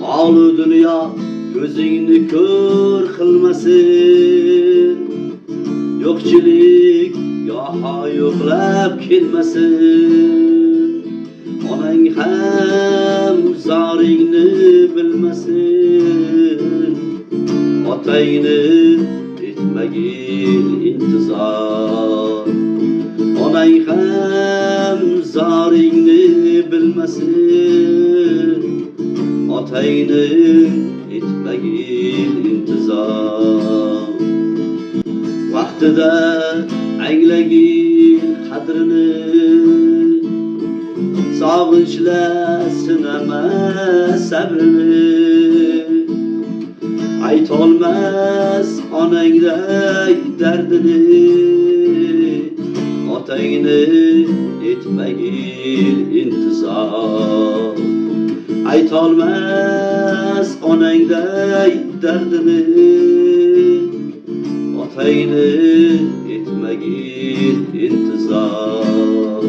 Mol dunyo ko'zingni ko'r qilmasin, yo'qchilik goho yo'qlab kelmasin. Onang ham zoringni bilmasin, otangni etmagin intizor. Onang ham zoringni bilmasin, otangni etmagin intizor. Vaqtida anglagin qadrini, sog'inchlar sinama sabrini. Aytolmas onangday dardini, otangni etmagin intizor. Aytolmas onangday dardini, otangni etmagin intizor.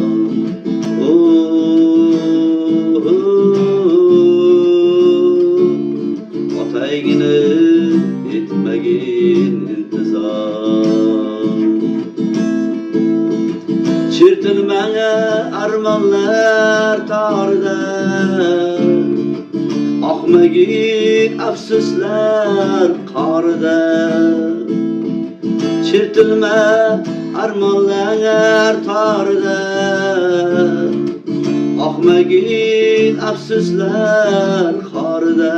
Otangni etmagin intizor. Chertilmagan armonlar torida, oqmagin afsuslar qorida. Chertilma armonlar torida, oqmagin afsuslar qorida.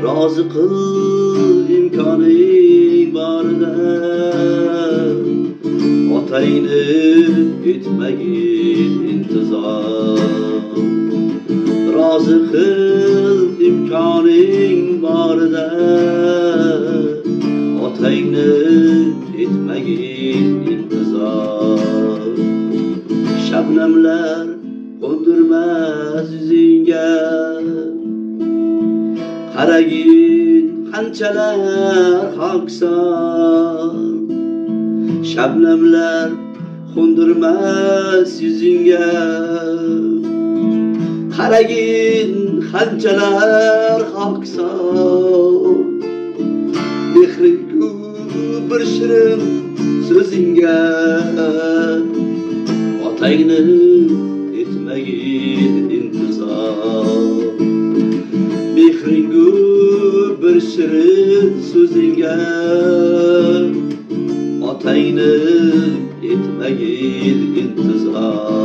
Rozi qil imkoning borida, otangni etmagin intizor. Rozi qil imkoning borida, otangni etmagin intizor. Shabnamlar qo'ndirmas yuzingga, qaragin qanchalar xokson. Shabnamlar qo'ndirmas yuzingga, qaragin qanchalar xokson. Mehringu bir shirin so'zingga, otangni etmagin intizor. Mehringu bir shirin so'zingga, otangni etmagin intizor.